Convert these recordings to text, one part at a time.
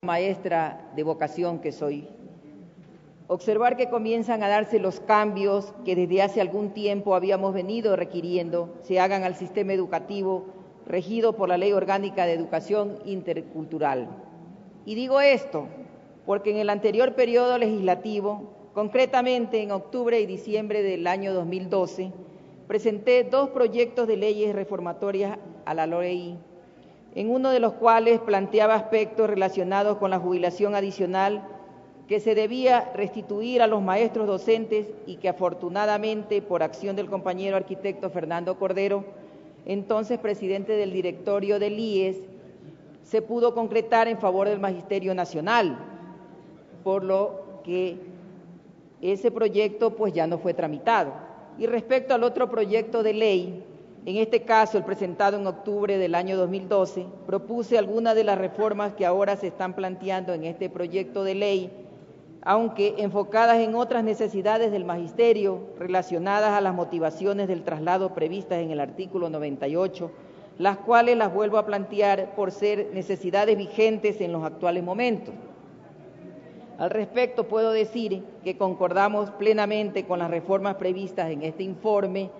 maestra de vocación que soy. Observar que comienzan a darse los cambios que desde hace algún tiempo habíamos venido requiriendo se hagan al sistema educativo regido por la Ley Orgánica de Educación Intercultural. Y digo esto porque en el anterior periodo legislativo, concretamente en octubre y diciembre del año 2012, presenté 2 proyectos de leyes reformatorias a la LOEI, en uno de los cuales planteaba aspectos relacionados con la jubilación adicional que se debía restituir a los maestros docentes y que afortunadamente, por acción del compañero arquitecto Fernando Cordero, entonces presidente del directorio del IES, se pudo concretar en favor del Magisterio Nacional, por lo que ese proyecto pues ya no fue tramitado. Y respecto al otro proyecto de ley, en este caso el presentado en octubre del año 2012, propuse algunas de las reformas que ahora se están planteando en este proyecto de ley, aunque enfocadas en otras necesidades del magisterio relacionadas a las motivaciones del traslado previstas en el artículo 98, las cuales las vuelvo a plantear por ser necesidades vigentes en los actuales momentos. Al respecto puedo decir que concordamos plenamente con las reformas previstas en este informe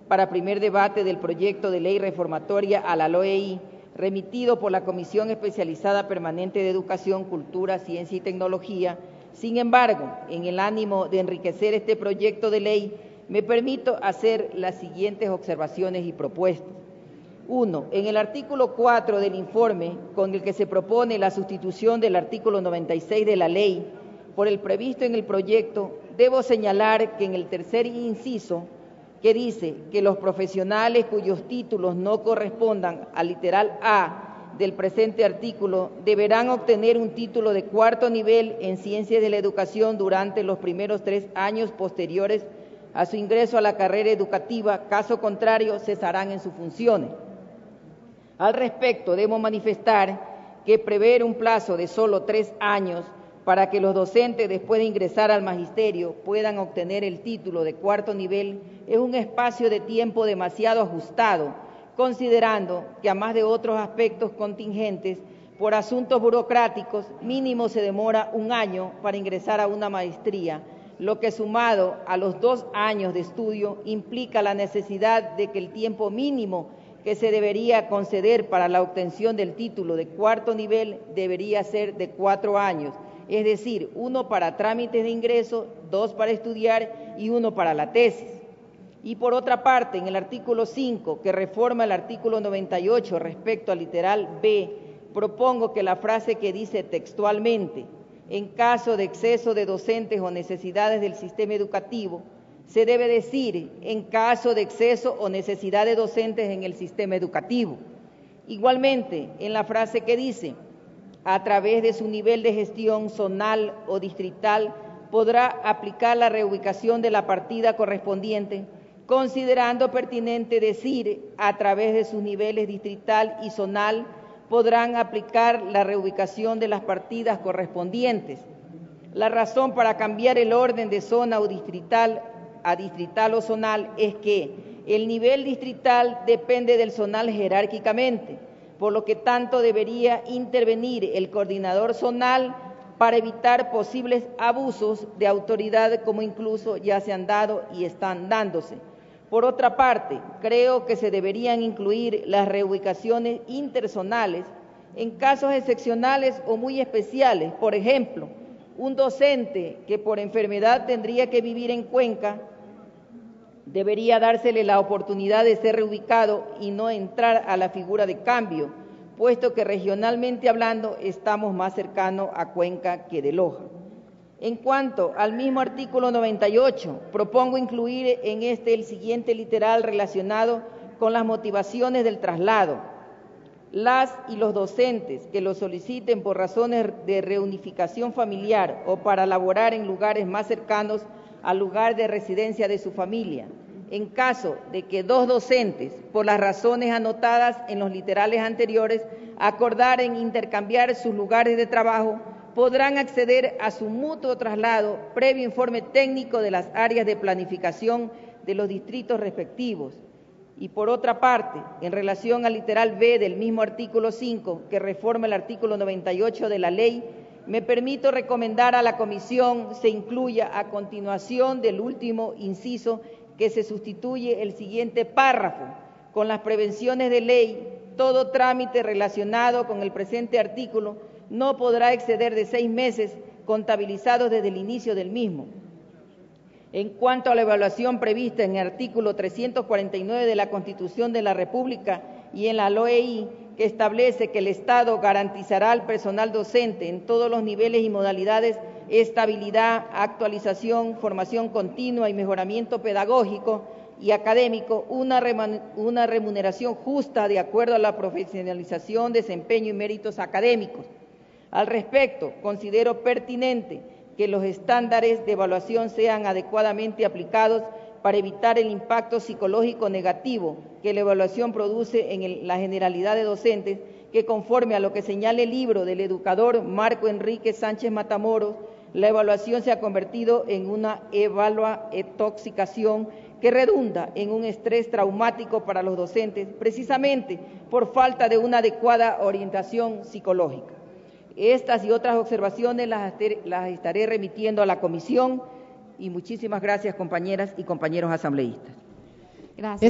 para primer debate del proyecto de ley reformatoria a la LOEI, remitido por la Comisión Especializada Permanente de Educación, Cultura, Ciencia y Tecnología. Sin embargo, en el ánimo de enriquecer este proyecto de ley, me permito hacer las siguientes observaciones y propuestas. 1. En el artículo 4 del informe, con el que se propone la sustitución del artículo 96 de la ley por el previsto en el proyecto, debo señalar que en el tercer inciso, que dice que los profesionales cuyos títulos no correspondan al literal A del presente artículo deberán obtener un título de 4º nivel en Ciencias de la Educación durante los primeros 3 años posteriores a su ingreso a la carrera educativa, caso contrario cesarán en sus funciones. Al respecto, debo manifestar que prever un plazo de solo 3 años para que los docentes, después de ingresar al magisterio, puedan obtener el título de 4º nivel es un espacio de tiempo demasiado ajustado, considerando que a más de otros aspectos contingentes, por asuntos burocráticos, mínimo se demora 1 año para ingresar a una maestría, lo que sumado a los 2 años de estudio implica la necesidad de que el tiempo mínimo que se debería conceder para la obtención del título de 4º nivel debería ser de 4 años, es decir, 1 para trámites de ingreso, 2 para estudiar y 1 para la tesis. Y por otra parte, en el artículo 5, que reforma el artículo 98 respecto al literal B, propongo que la frase que dice textualmente, en caso de exceso de docentes o necesidades del sistema educativo, se debe decir en caso de exceso o necesidad de docentes en el sistema educativo. Igualmente, en la frase que dice, a través de su nivel de gestión zonal o distrital, podrá aplicar la reubicación de la partida correspondiente, considerando pertinente decir, a través de sus niveles distrital y zonal, podrán aplicar la reubicación de las partidas correspondientes. La razón para cambiar el orden de zona o distrital a distrital o zonal es que el nivel distrital depende del zonal jerárquicamente, por lo que tanto debería intervenir el coordinador zonal para evitar posibles abusos de autoridad como incluso ya se han dado y están dándose. Por otra parte, creo que se deberían incluir las reubicaciones interzonales en casos excepcionales o muy especiales. Por ejemplo, un docente que por enfermedad tendría que vivir en Cuenca, debería dársele la oportunidad de ser reubicado y no entrar a la figura de cambio, puesto que regionalmente hablando estamos más cercanos a Cuenca que de Loja. En cuanto al mismo artículo 98, propongo incluir en este el siguiente literal relacionado con las motivaciones del traslado. Las y los docentes que lo soliciten por razones de reunificación familiar o para laborar en lugares más cercanos al lugar de residencia de su familia, en caso de que 2 docentes, por las razones anotadas en los literales anteriores, acordaren intercambiar sus lugares de trabajo, podrán acceder a su mutuo traslado previo informe técnico de las áreas de planificación de los distritos respectivos. Y por otra parte, en relación al literal B del mismo artículo 5, que reforma el artículo 98 de la ley, me permito recomendar a la comisión se incluya a continuación del último inciso que se sustituye el siguiente párrafo con las prevenciones de ley. Todo trámite relacionado con el presente artículo no podrá exceder de 6 meses contabilizados desde el inicio del mismo. En cuanto a la evaluación prevista en el artículo 349 de la Constitución de la República y en la LOEI, que establece que el Estado garantizará al personal docente en todos los niveles y modalidades estabilidad, actualización, formación continua y mejoramiento pedagógico y académico, una remuneración justa de acuerdo a la profesionalización, desempeño y méritos académicos. Al respecto, considero pertinente que los estándares de evaluación sean adecuadamente aplicados para evitar el impacto psicológico negativo que la evaluación produce en la generalidad de docentes, que conforme a lo que señala el libro del educador Marco Enrique Sánchez Matamoros, la evaluación se ha convertido en una evaluatoxicación que redunda en un estrés traumático para los docentes, precisamente por falta de una adecuada orientación psicológica. Estas y otras observaciones las estaré remitiendo a la comisión y muchísimas gracias, compañeras y compañeros asambleístas. Gracias.